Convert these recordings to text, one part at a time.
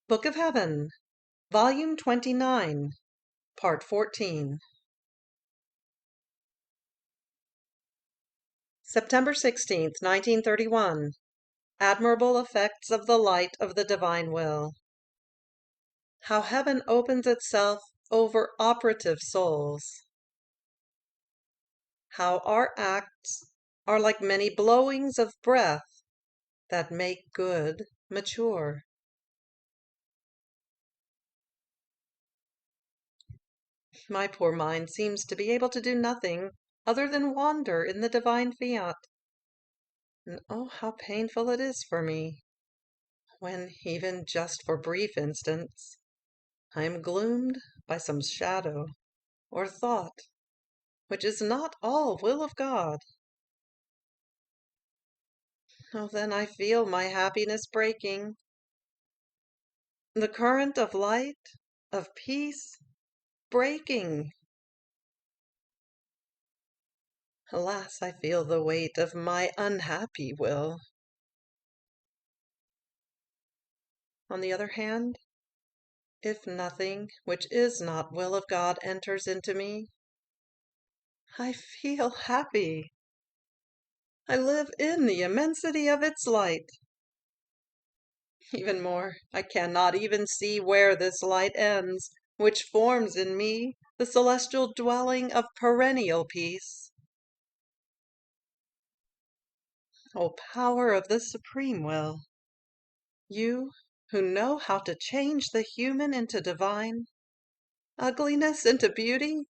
Book of Heaven, Volume 29, Part 14. September 16th, 1931. Admirable Effects of the Light of the Divine Will. How Heaven opens itself over operative souls. How our acts are like many blowings of breath that make good mature. My poor mind seems to be able to do nothing other than wander in the divine fiat. And oh, how painful it is for me, when, even just for brief instants, I am gloomed by some shadow or thought which is not all will of God. Oh, then I feel my happiness breaking. The current of light, of peace, breaking. Alas, I feel the weight of my unhappy will. On the other hand, if nothing which is not will of God enters into me, I feel happy. I live in the immensity of its light. Even more, I cannot even see where this light ends, which forms in me the celestial dwelling of perennial peace. O power of the Supreme Will, you who know how to change the human into divine, ugliness into beauty,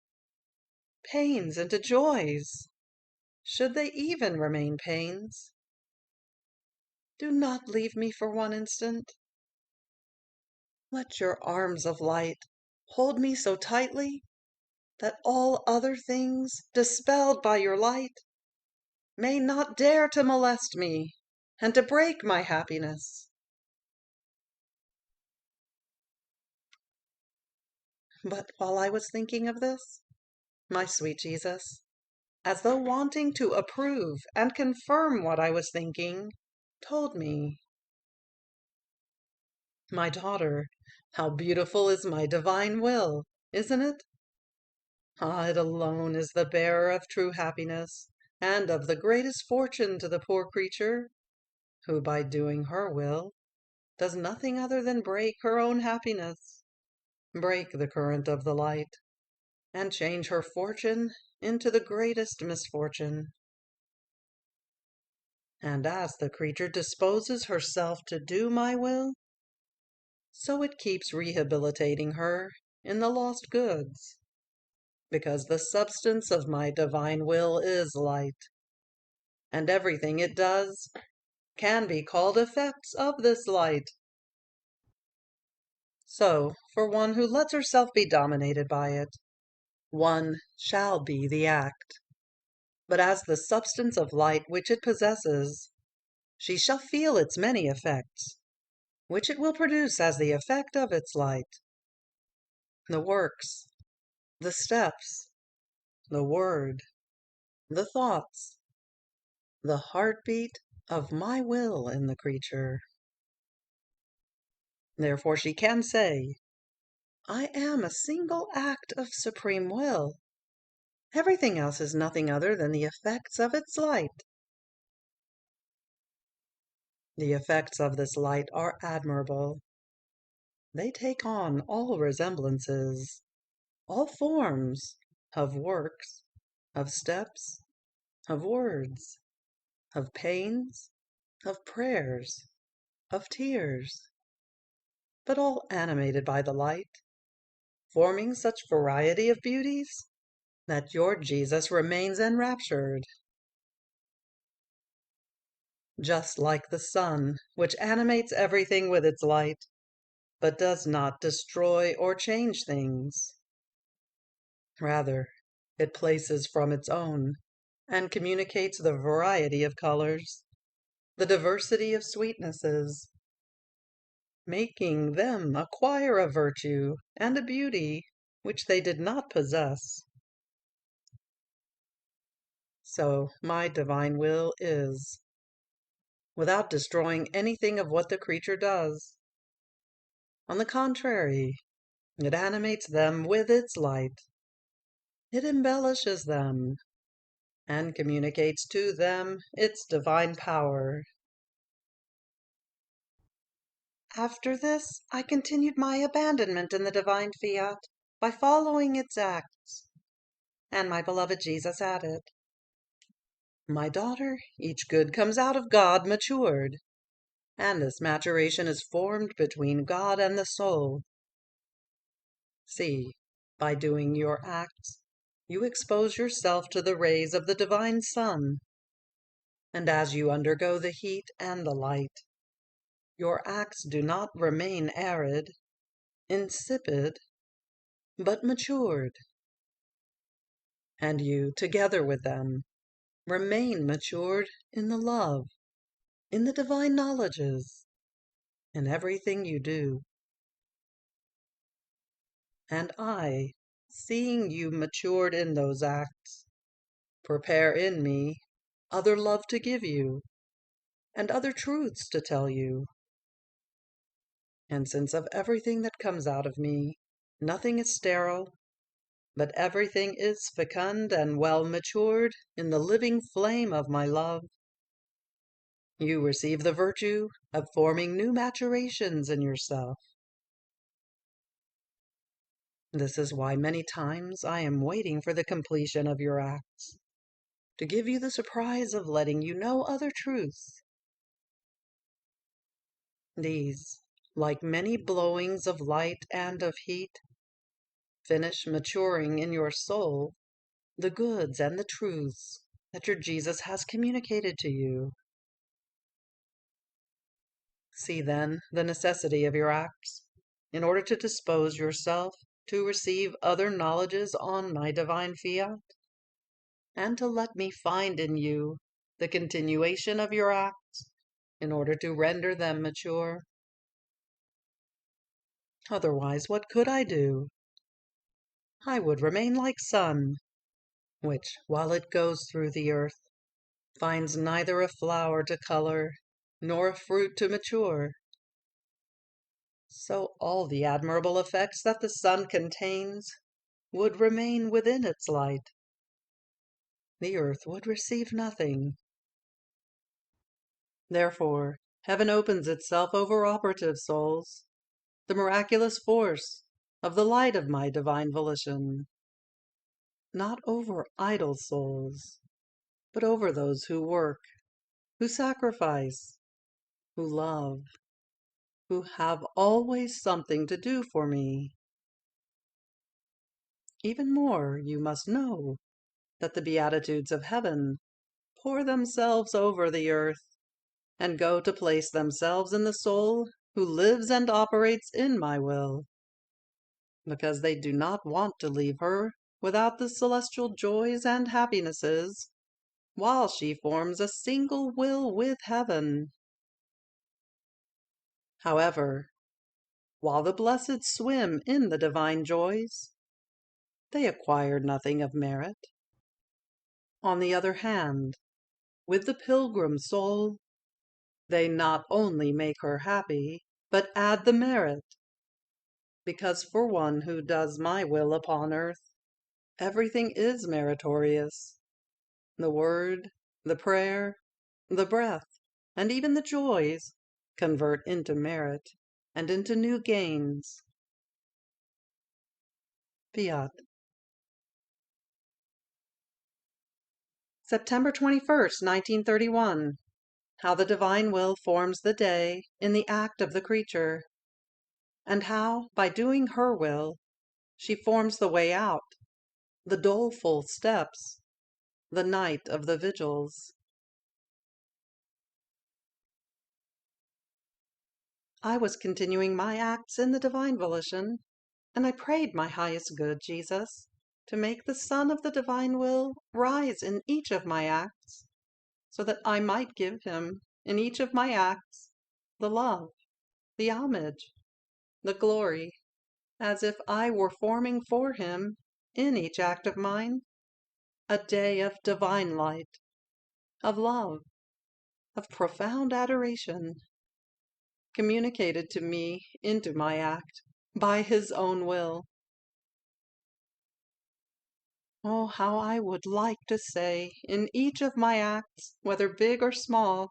pains into joys, should they even remain pains, do not leave me for one instant. Let your arms of light hold me so tightly that all other things, dispelled by your light, may not dare to molest me and to break my happiness. But while I was thinking of this, my sweet Jesus, as though wanting to approve and confirm what I was thinking, told me, "My daughter, how beautiful is my divine will, isn't it? Ah, it alone is the bearer of true happiness, and of the greatest fortune to the poor creature, who by doing her will does nothing other than break her own happiness, break the current of the light, and change her fortune into the greatest misfortune. And as the creature disposes herself to do my will, so it keeps rehabilitating her in the lost goods, because the substance of my divine will is light, and everything it does can be called effects of this light. So, for one who lets herself be dominated by it, one shall be the act. But as the substance of light which it possesses, she shall feel its many effects, which it will produce as the effect of its light. The works, the steps, the word, the thoughts, the heartbeat of my will in the creature. Therefore she can say, I am a single act of supreme will. Everything else is nothing other than the effects of its light. The effects of this light are admirable. They take on all resemblances, all forms of works, of steps, of words, of pains, of prayers, of tears, but all animated by the light, forming such variety of beauties that your Jesus remains enraptured. Just like the sun, which animates everything with its light, but does not destroy or change things. Rather, it places from its own, and communicates the variety of colors, the diversity of sweetnesses, making them acquire a virtue and a beauty which they did not possess. So my divine will is, without destroying anything of what the creature does, On the contrary, it animates them with its light. It embellishes them and communicates to them its divine power. After this, I continued my abandonment in the divine fiat by following its acts, and my beloved Jesus added, "My daughter, each good comes out of God matured, and this maturation is formed between God and the soul. See, by doing your acts, you expose yourself to the rays of the divine sun, and as you undergo the heat and the light, your acts do not remain arid, insipid, but matured, and you, together with them, remain matured in the love, in the divine knowledges, in everything you do. And I, seeing you matured in those acts, prepare in me other love to give you, and other truths to tell you. And since of everything that comes out of me, nothing is sterile, but everything is fecund and well matured in the living flame of my love, you receive the virtue of forming new maturations in yourself. This is why many times I am waiting for the completion of your acts, to give you the surprise of letting you know other truths. These, like many blowings of light and of heat, finish maturing in your soul the goods and the truths that your Jesus has communicated to you. See then the necessity of your acts, in order to dispose yourself to receive other knowledges on my divine fiat, and to let me find in you the continuation of your acts, in order to render them mature. Otherwise, what could I do? I would remain like sun, which, while it goes through the earth, finds neither a flower to color, nor a fruit to mature. So all the admirable effects that the sun contains would remain within its light. The earth would receive nothing. Therefore, heaven opens itself over operative souls, the miraculous force of the light of my divine volition, not over idle souls, but over those who work, who sacrifice, who love, who have always something to do for me. Even more, you must know that the beatitudes of heaven pour themselves over the earth, and go to place themselves in the soul who lives and operates in my will, because they do not want to leave her without the celestial joys and happinesses, while she forms a single will with heaven. However, while the blessed swim in the divine joys, they acquire nothing of merit. On the other hand, with the pilgrim soul, they not only make her happy, but add the merit, because for one who does my will upon earth, everything is meritorious. The word, the prayer, the breath, and even the joys convert into merit and into new gains. Fiat. September 21st, 1931. How the divine will forms the day in the act of the creature, and how, by doing her will, she forms the way out, the doleful steps, the night of the vigils. I was continuing my acts in the divine volition, and I prayed my highest good, Jesus, to make the sun of the divine will rise in each of my acts, so that I might give him, in each of my acts, the love, the homage, the glory, as if I were forming for him, in each act of mine, a day of divine light, of love, of profound adoration. communicated to me into my act by his own will. Oh, how I would like to say, in each of my acts, whether big or small,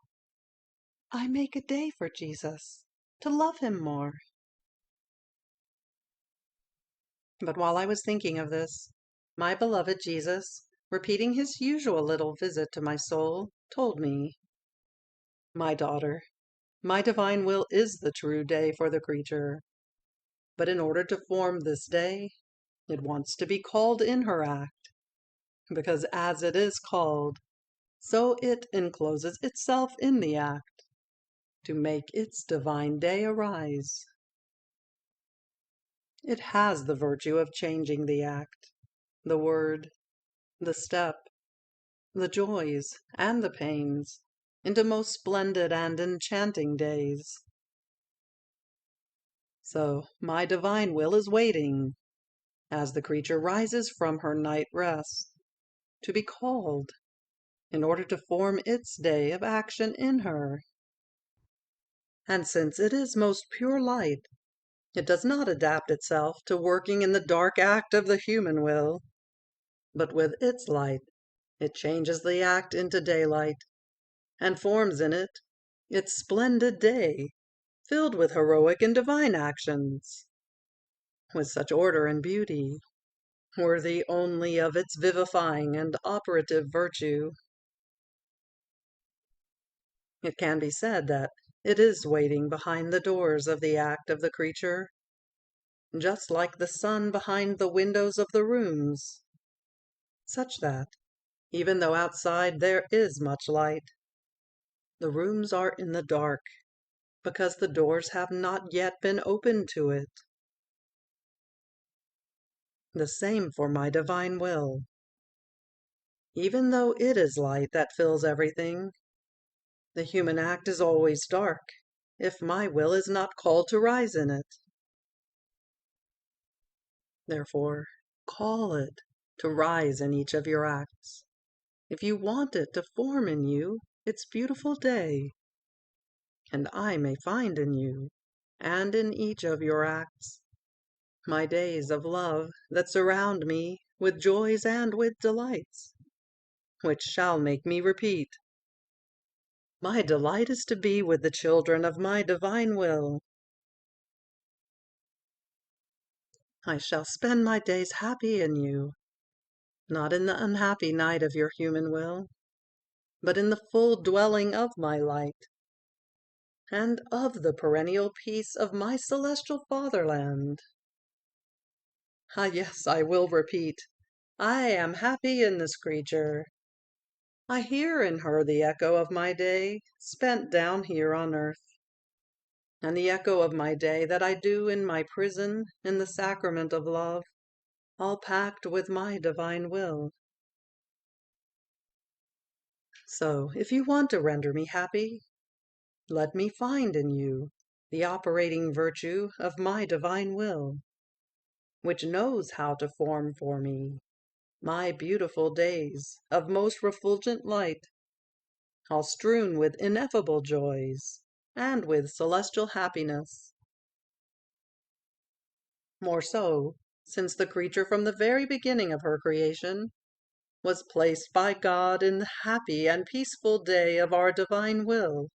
I make a day for Jesus, to love him more. But while I was thinking of this, my beloved Jesus, repeating his usual little visit to my soul, told me, "My daughter, my divine will is the true day for the creature, but in order to form this day, it wants to be called in her act, because as it is called, so it encloses itself in the act, to make its divine day arise. It has the virtue of changing the act, the word, the step, the joys and the pains, into most splendid and enchanting days. So my divine will is waiting, as the creature rises from her night rest, to be called, in order to form its day of action in her. And since it is most pure light, it does not adapt itself to working in the dark act of the human will, but with its light it changes the act into daylight, and forms in it its splendid day, filled with heroic and divine actions, with such order and beauty, worthy only of its vivifying and operative virtue. It can be said that it is waiting behind the doors of the act of the creature, just like the sun behind the windows of the rooms, such that, even though outside there is much light, the rooms are in the dark, because the doors have not yet been opened to it. The same for my divine will. Even though it is light that fills everything, the human act is always dark, if my will is not called to rise in it. Therefore, call it to rise in each of your acts, if you want it to form in you its beautiful day, and I may find in you, and in each of your acts, my days of love that surround me with joys and with delights, which shall make me repeat, my delight is to be with the children of my divine will. I shall spend my days happy in you, not in the unhappy night of your human will, but in the full dwelling of my light, and of the perennial peace of my celestial fatherland. Ah, yes, I will repeat, I am happy in this creature. I hear in her the echo of my day spent down here on earth, and the echo of my day that I do in my prison in the sacrament of love, all packed with my divine will. So, if you want to render me happy, let me find in you the operating virtue of my divine will, which knows how to form for me my beautiful days of most refulgent light, all strewn with ineffable joys and with celestial happiness. More so, since the creature from the very beginning of her creation was placed by God in the happy and peaceful day of our divine will.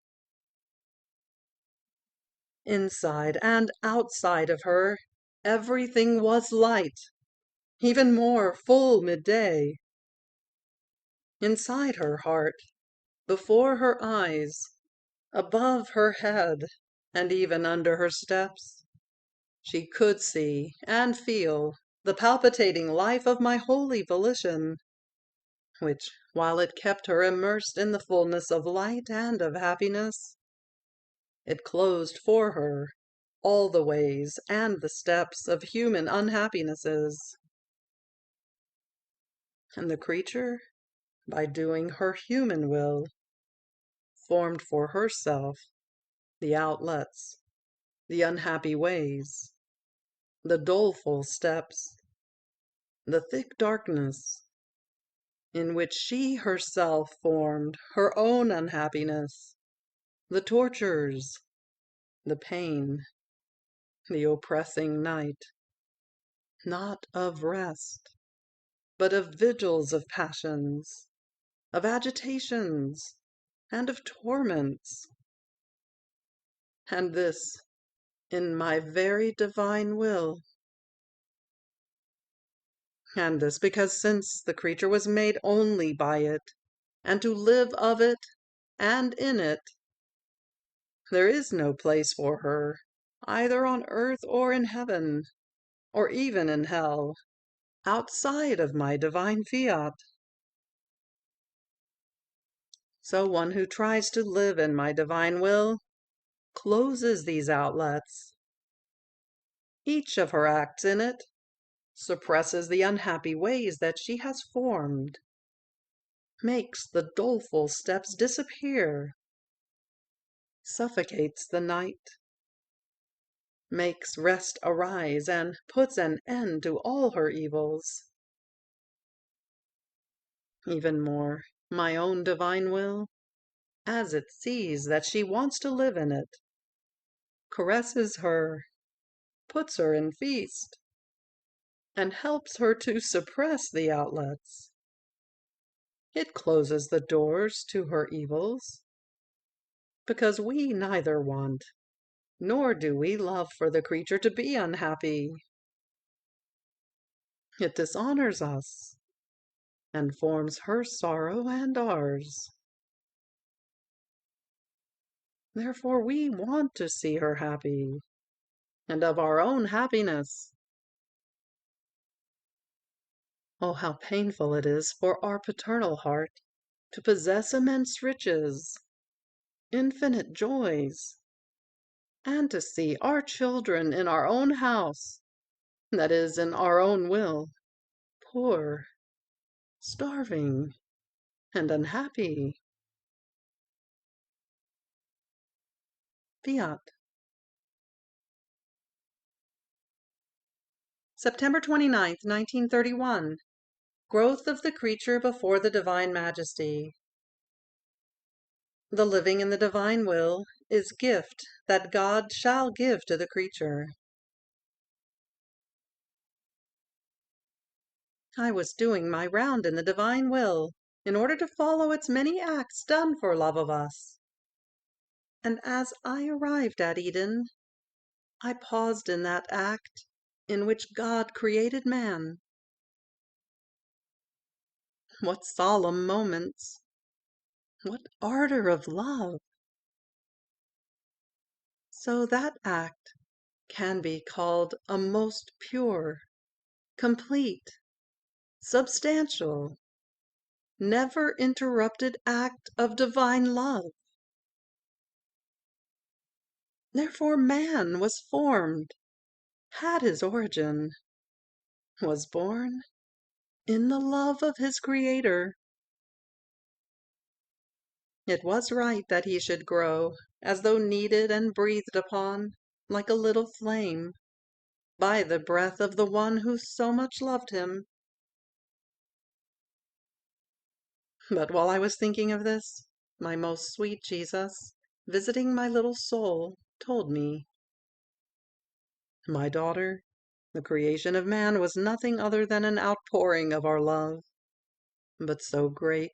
Inside and outside of her, everything was light, even more full midday. Inside her heart, before her eyes, above her head, and even under her steps, she could see and feel the palpitating life of my holy volition, which, while it kept her immersed in the fullness of light and of happiness, it closed for her all the ways and the steps of human unhappinesses. And the creature, by doing her human will, formed for herself the outlets, the unhappy ways, the doleful steps, the thick darkness, in which she herself formed her own unhappiness, the tortures, the pain, the oppressing night, not of rest, but of vigils of passions, of agitations, and of torments. And this in my very divine will. And this because since the creature was made only by it, and to live of it and in it, there is no place for her, either on earth or in heaven, or even in hell, outside of my divine fiat. So one who tries to live in my divine will closes these outlets. Each of her acts in it suppresses the unhappy ways that she has formed, makes the doleful steps disappear, suffocates the night, makes rest arise, and puts an end to all her evils. Even more, my own divine will, as it sees that she wants to live in it, caresses her, puts her in feast, and helps her to suppress the outlets. It closes the doors to her evils, because we neither want, nor do we love for the creature to be unhappy. It dishonors us, and forms her sorrow and ours. Therefore we want to see her happy, and of our own happiness. Oh, how painful it is for our paternal heart to possess immense riches, infinite joys, and to see our children in our own house, that is, in our own will, poor, starving, and unhappy. Fiat. September 29th, 1931. Growth of the creature before the Divine Majesty. The living in the divine will is gift that God shall give to the creature. I was doing my round in the divine will in order to follow its many acts done for love of us. And as I arrived at Eden, I paused in that act in which God created man. What solemn moments! What ardor of love! So that act can be called a most pure, complete, substantial, never interrupted act of divine love. Therefore man was formed, had his origin, was born in the love of his Creator. It was right that he should grow, as though kneaded and breathed upon, like a little flame, by the breath of the one who so much loved him. But while I was thinking of this, my most sweet Jesus, visiting my little soul, told me, "My daughter, the creation of man was nothing other than an outpouring of our love, but so great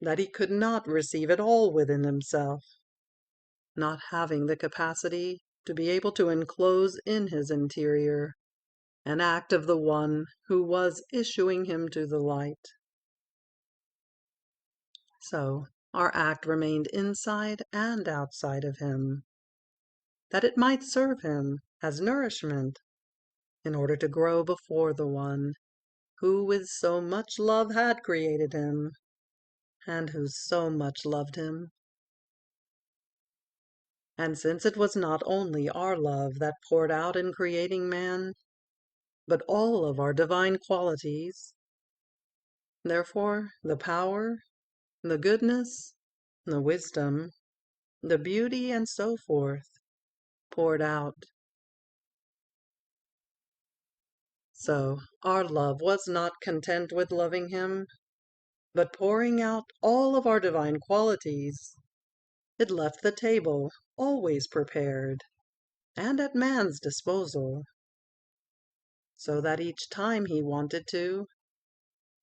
that he could not receive it all within himself, not having the capacity to be able to enclose in his interior an act of the one who was issuing him to the light. So our act remained inside and outside of him, that it might serve him as nourishment in order to grow before the one who with so much love had created him, and who so much loved him. And since it was not only our love that poured out in creating man, but all of our divine qualities, therefore the power, the goodness, the wisdom, the beauty, and so forth, poured out. So our love was not content with loving him, but pouring out all of our divine qualities. It left the table always prepared, and at man's disposal, so that each time he wanted to,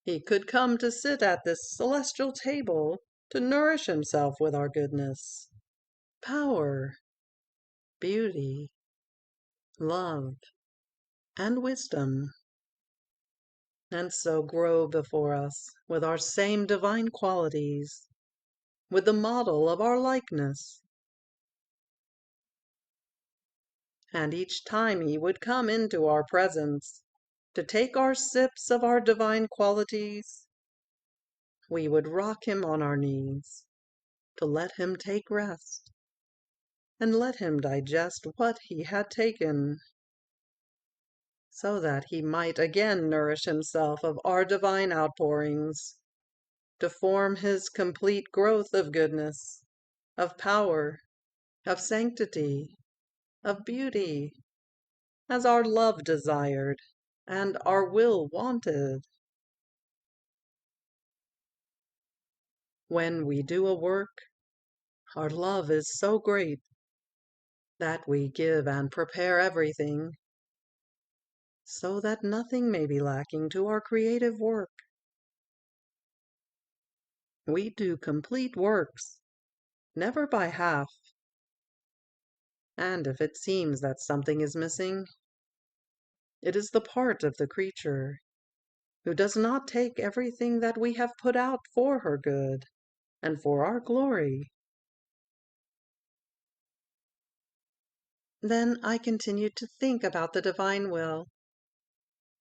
he could come to sit at this celestial table to nourish himself with our goodness, power, beauty, love, and wisdom, and so grow before us with our same divine qualities, with the model of our likeness. And each time he would come into our presence to take our sips of our divine qualities, we would rock him on our knees to let him take rest, and let him digest what he had taken, so that he might again nourish himself of our divine outpourings, to form his complete growth of goodness, of power, of sanctity, of beauty, as our love desired, and our will wanted. When we do a work, our love is so great that we give and prepare everything, so that nothing may be lacking to our creative work. We do complete works, never by half, and if it seems that something is missing, it is the part of the creature who does not take everything that we have put out for her good and for our glory. Then I continued to think about the divine will,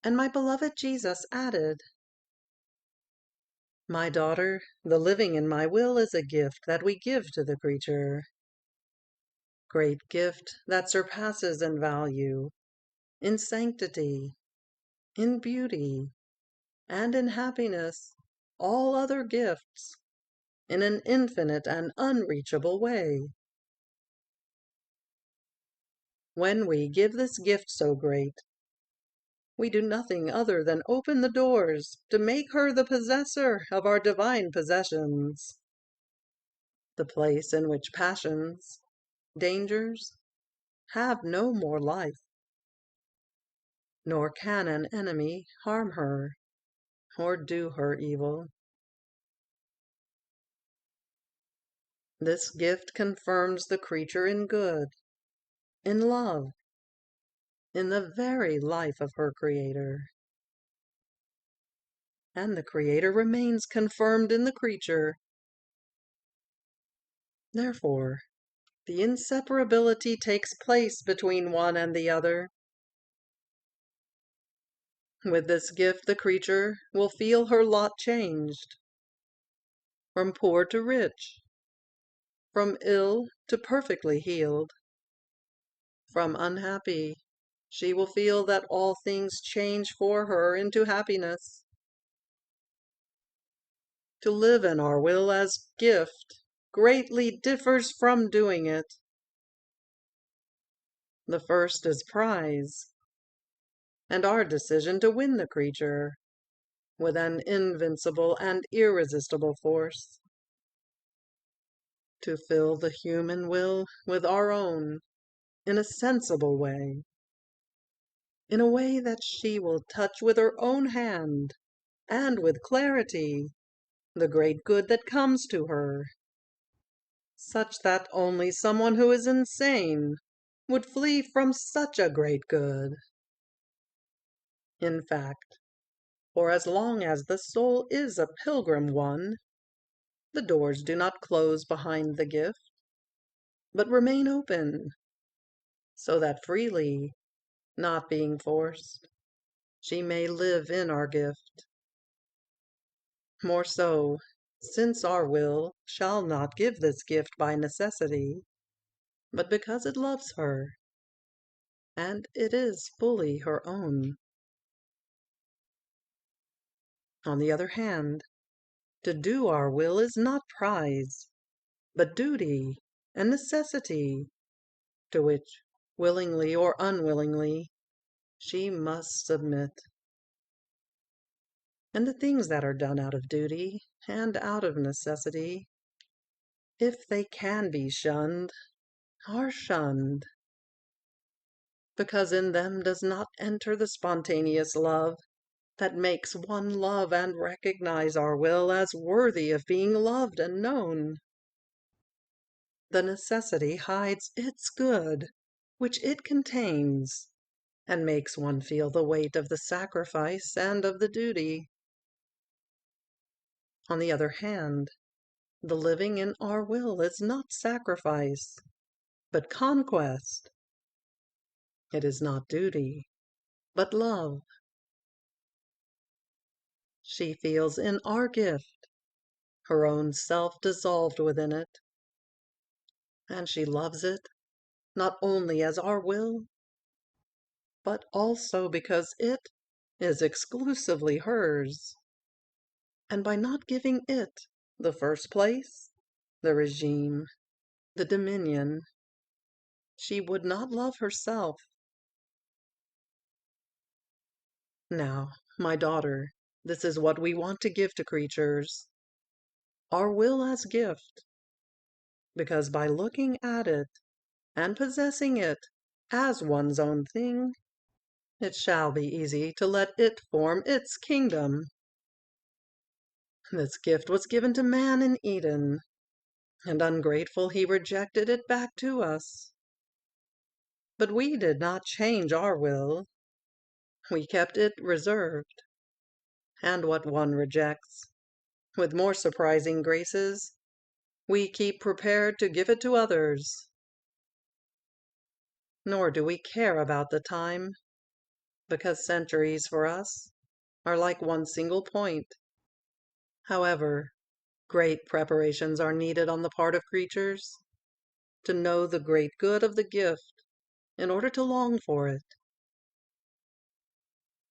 and my beloved Jesus added, "My daughter, the living in my will is a gift that we give to the creature, great gift that surpasses in value, in sanctity, in beauty, and in happiness, all other gifts, in an infinite and unreachable way. When we give this gift so great, we do nothing other than open the doors to make her the possessor of our divine possessions, the place in which passions, dangers, have no more life, nor can an enemy harm her or do her evil. This gift confirms the creature in good, in love, in the very life of her Creator. And the Creator remains confirmed in the creature. Therefore, the inseparability takes place between one and the other. With this gift, the creature will feel her lot changed, from poor to rich, from ill to perfectly healed, from unhappy. She will feel that all things change for her into happiness. To live in our will as gift greatly differs from doing it. The first is prize, and our decision to win the creature with an invincible and irresistible force. To fill the human will with our own in a sensible way, in a way that she will touch with her own hand and with clarity the great good that comes to her, such that only someone who is insane would flee from such a great good. In fact, for as long as the soul is a pilgrim one, the doors do not close behind the gift, but remain open, so that freely, not being forced, she may live in our gift. More so, since our will shall not give this gift by necessity, but because it loves her, and it is fully her own. On the other hand, to do our will is not prize, but duty and necessity, to which, willingly or unwillingly, she must submit. And the things that are done out of duty and out of necessity, if they can be shunned, are shunned, because in them does not enter the spontaneous love that makes one love and recognize our will as worthy of being loved and known. The necessity hides its good, which it contains, and makes one feel the weight of the sacrifice and of the duty. On the other hand, the living in our will is not sacrifice, but conquest. It is not duty, but love. She feels in our gift her own self dissolved within it, and she loves it not only as our will, but also because it is exclusively hers. And by not giving it the first place, the regime, the dominion, she would not love herself. Now, my daughter, this is what we want to give to creatures, our will as gift, because by looking at it and possessing it as one's own thing, it shall be easy to let it form its kingdom. This gift was given to man in Eden, and ungrateful he rejected it back to us. But we did not change our will. We kept it reserved. And what one rejects, with more surprising graces, we keep prepared to give it to others. Nor do we care about the time, because centuries for us are like one single point. However, great preparations are needed on the part of creatures to know the great good of the gift in order to long for it.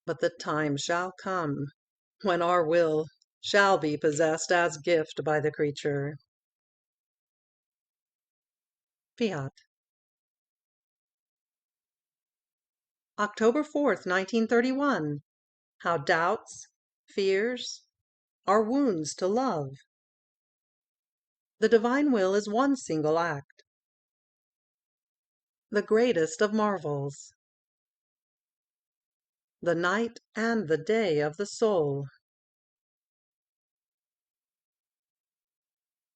But the time shall come when our will shall be possessed as gift by the creature. Fiat. October 4th, 1931. How doubts, fears, are wounds to love. The divine will is one single act, the greatest of marvels, the night and the day of the soul.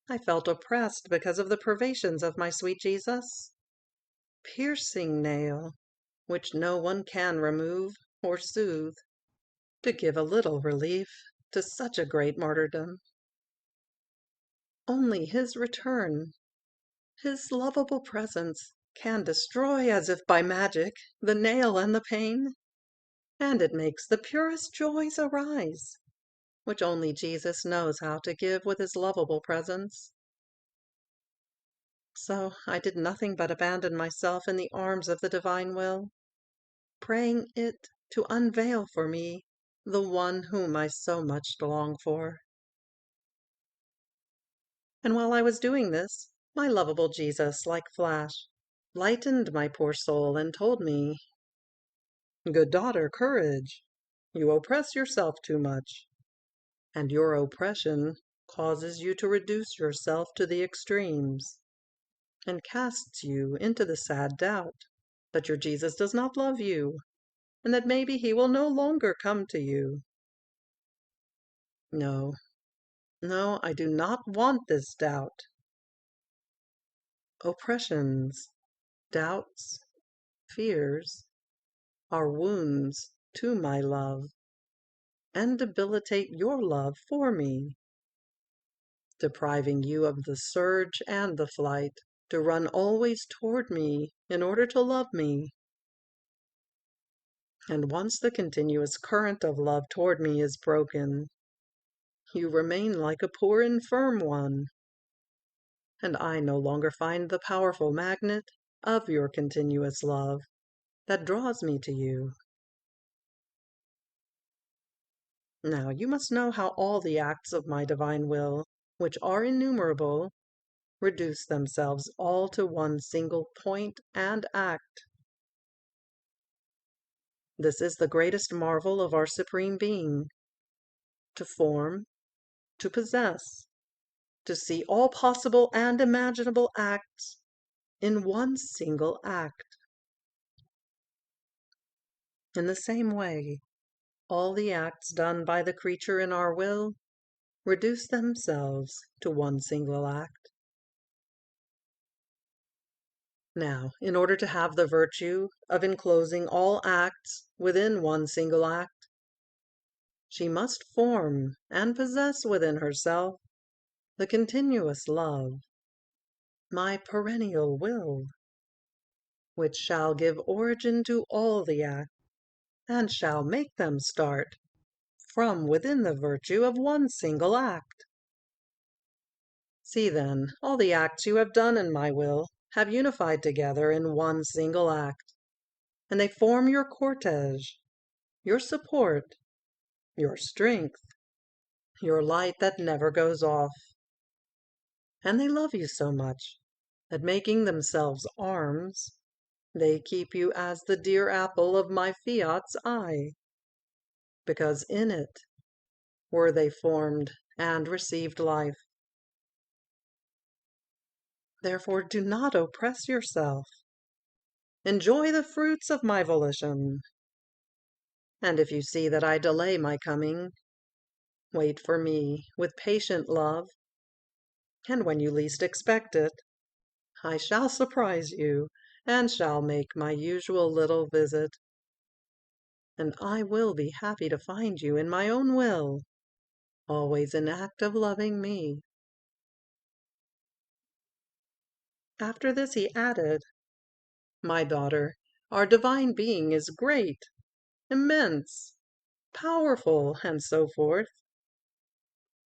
I felt oppressed because of the privations of my sweet Jesus. Piercing nail, which no one can remove or soothe, to give a little relief to such a great martyrdom. Only his return, his lovable presence, can destroy as if by magic the nail and the pain, and it makes the purest joys arise, which only Jesus knows how to give with his lovable presence. So I did nothing but abandon myself in the arms of the divine will, praying it to unveil for me the one whom I so much long for. And while I was doing this, my lovable Jesus, like flash, lightened my poor soul and told me, "Good daughter, courage! You oppress yourself too much, and your oppression causes you to reduce yourself to the extremes, and casts you into the sad doubt that your Jesus does not love you, and that maybe he will no longer come to you. No, no, I do not want this doubt. Oppressions, doubts, fears are wounds to my love, and debilitate your love for me, depriving you of the surge and the flight to run always toward me in order to love me. And once the continuous current of love toward me is broken, you remain like a poor infirm one, and I no longer find the powerful magnet of your continuous love that draws me to you. Now you must know how all the acts of my divine will, which are innumerable, reduce themselves all to one single point and act. This is the greatest marvel of our Supreme Being, to form, to possess, to see all possible and imaginable acts in one single act. In the same way, all the acts done by the creature in our will reduce themselves to one single act. Now, in order to have the virtue of enclosing all acts within one single act, she must form and possess within herself the continuous love, my perennial will, which shall give origin to all the acts, and shall make them start from within the virtue of one single act. See then, all the acts you have done in my will have unified together in one single act, and they form your cortege, your support, your strength, your light that never goes off. And they love you so much that, making themselves arms, they keep you as the dear apple of my Fiat's eye, because in it were they formed and received life. Therefore do not oppress yourself. Enjoy the fruits of my volition. And if you see that I delay my coming, wait for me with patient love, and when you least expect it, I shall surprise you, and shall make my usual little visit. And I will be happy to find you in my own will, always in act of loving me. After this he added, My daughter, our divine being is great, immense, powerful, and so forth.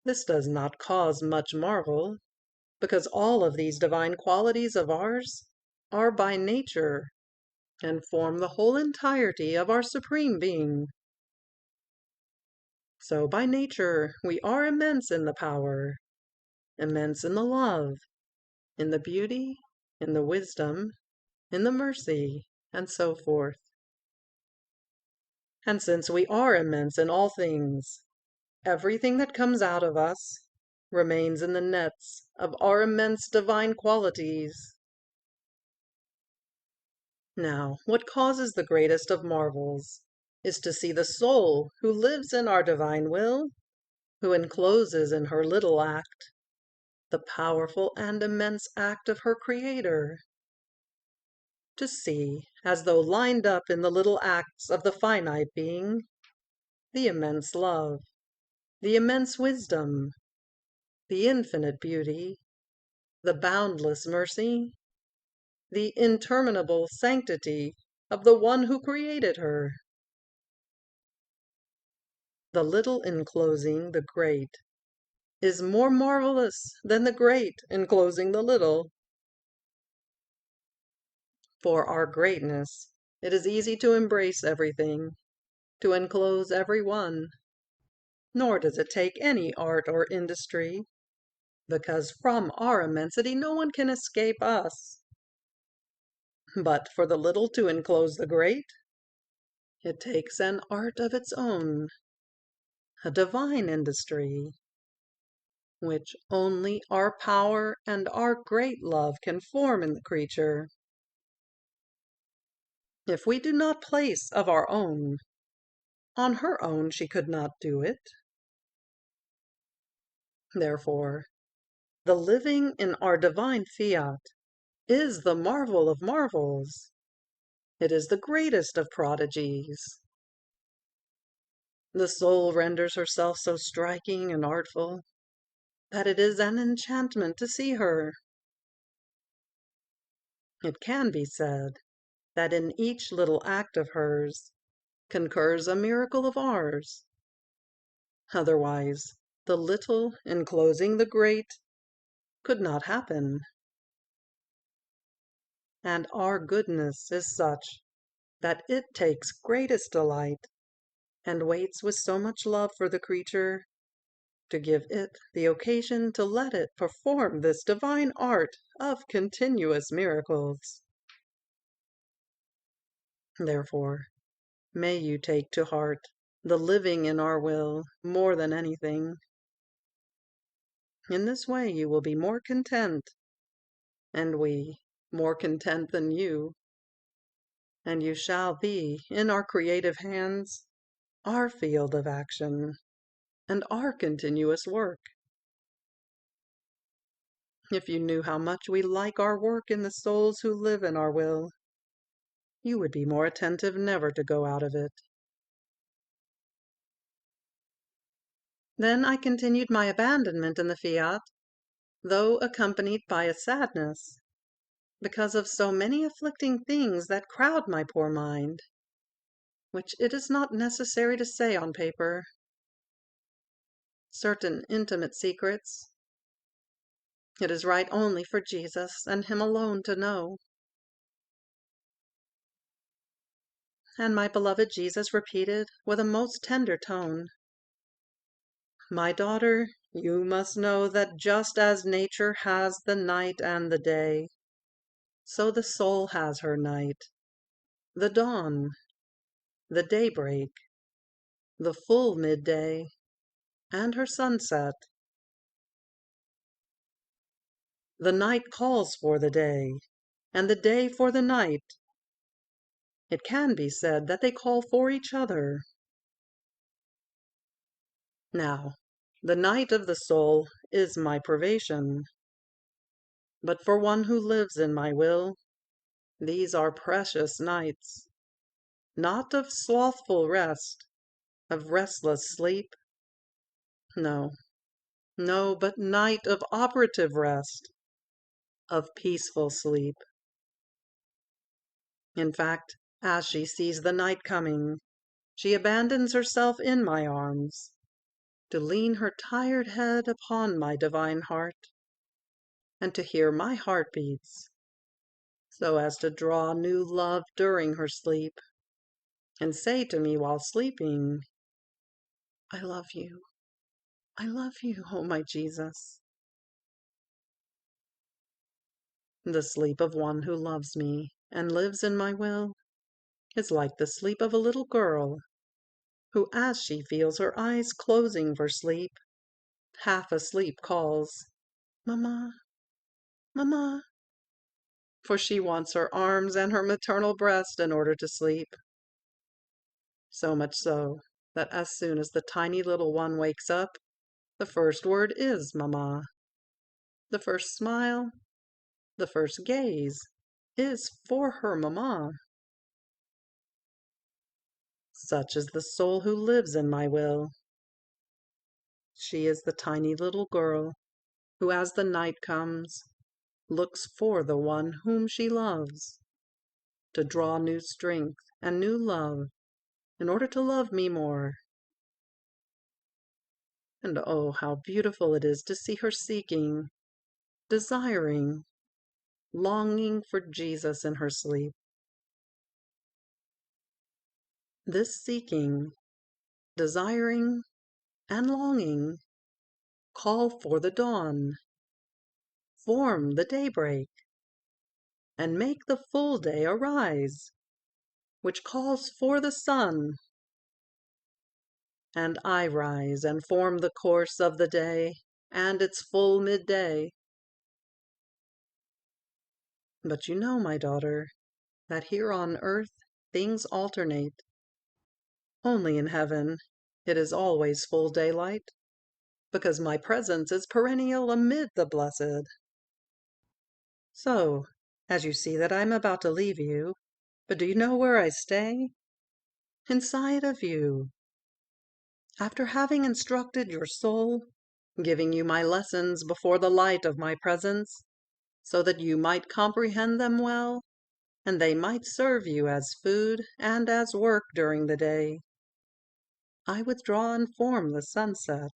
This does not cause much marvel, because all of these divine qualities of ours are by nature, and form the whole entirety of our supreme being. So by nature we are immense in the power, immense in the love, in the beauty, in the wisdom, in the mercy, and so forth. And since we are immense in all things, everything that comes out of us remains in the nets of our immense divine qualities. Now, what causes the greatest of marvels is to see the soul who lives in our divine will, who encloses in her little act the powerful and immense act of her Creator. To see, as though lined up in the little acts of the finite being, the immense love, the immense wisdom, the infinite beauty, the boundless mercy, the interminable sanctity of the one who created her. The little enclosing the great is more marvelous than the great enclosing the little. For our greatness, it is easy to embrace everything, to enclose every one, nor does it take any art or industry, because from our immensity no one can escape us. But for the little to enclose the great, it takes an art of its own, a divine industry, which only our power and our great love can form in the creature. If we do not place of our own, on her own she could not do it. Therefore, the living in our divine Fiat is the marvel of marvels. It is the greatest of prodigies. The soul renders herself so striking and artful that it is an enchantment to see her. It can be said that in each little act of hers concurs a miracle of ours. Otherwise, the little enclosing the great could not happen. And our goodness is such that it takes greatest delight, and waits with so much love for the creature, to give it the occasion to let it perform this divine art of continuous miracles. Therefore, may you take to heart the living in our will more than anything. In this way you will be more content, and we, more content than you, and you shall be, in our creative hands, our field of action, and our continuous work. If you knew how much we like our work in the souls who live in our will, you would be more attentive never to go out of it. Then I continued my abandonment in the Fiat, though accompanied by a sadness, because of so many afflicting things that crowd my poor mind, which it is not necessary to say on paper. Certain intimate secrets, it is right only for Jesus and Him alone to know. And my beloved Jesus repeated with a most tender tone, "My daughter, you must know that just as nature has the night and the day, so the soul has her night, the dawn, the daybreak, the full midday, and her sunset. The night calls for the day, and the day for the night. It can be said that they call for each other. Now, the night of the soul is my privation, but for one who lives in my will, these are precious nights, not of slothful rest, of restless sleep. No, no, but night of operative rest, of peaceful sleep. In fact, as she sees the night coming, she abandons herself in my arms, to lean her tired head upon my divine heart, and to hear my heartbeats, so as to draw new love during her sleep, and say to me while sleeping, I love you, oh my Jesus. The sleep of one who loves me and lives in my will is like the sleep of a little girl, who, as she feels her eyes closing for sleep, half asleep calls, Mamma, Mamma, for she wants her arms and her maternal breast in order to sleep. So much so that as soon as the tiny little one wakes up, the first word is Mamma. The first smile, the first gaze is for her Mamma. Such is the soul who lives in my will. She is the tiny little girl who, as the night comes, looks for the one whom she loves, to draw new strength and new love in order to love me more. And oh, how beautiful it is to see her seeking, desiring, longing for Jesus in her sleep. This seeking, desiring, and longing call for the dawn, form the daybreak, and make the full day arise, which calls for the sun. And I rise and form the course of the day and its full midday. But you know, my daughter, that here on earth things alternate. Only in heaven it is always full daylight, because my presence is perennial amid the blessed. So, as you see that I am about to leave you, but do you know where I stay? Inside of you. After having instructed your soul, giving you my lessons before the light of my presence, so that you might comprehend them well, and they might serve you as food and as work during the day, I withdraw and form the sunset.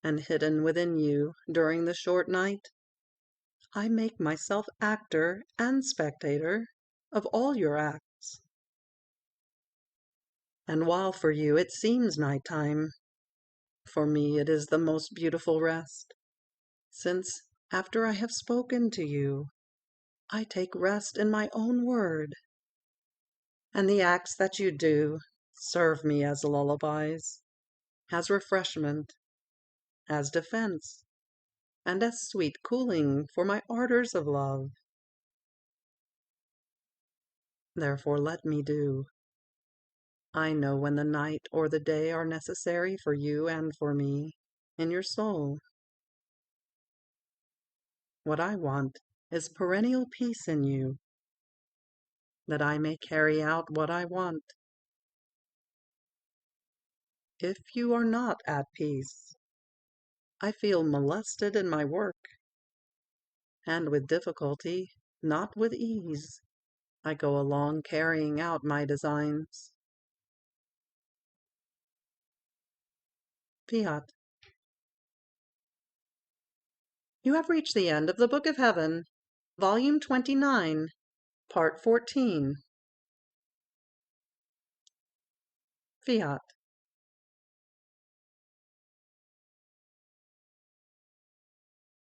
And hidden within you during the short night, I make myself actor and spectator of all your acts. And while for you it seems night time, for me it is the most beautiful rest, since, after I have spoken to you, I take rest in my own word, and the acts that you do serve me as lullabies, as refreshment, as defense, and as sweet cooling for my ardors of love. Therefore let me do. I know when the night or the day are necessary for you and for me, in your soul. What I want is perennial peace in you, that I may carry out what I want. If you are not at peace, I feel molested in my work, and with difficulty, not with ease, I go along carrying out my designs. Fiat. You have reached the end of the Book of Heaven, Volume 29, Part 14. Fiat.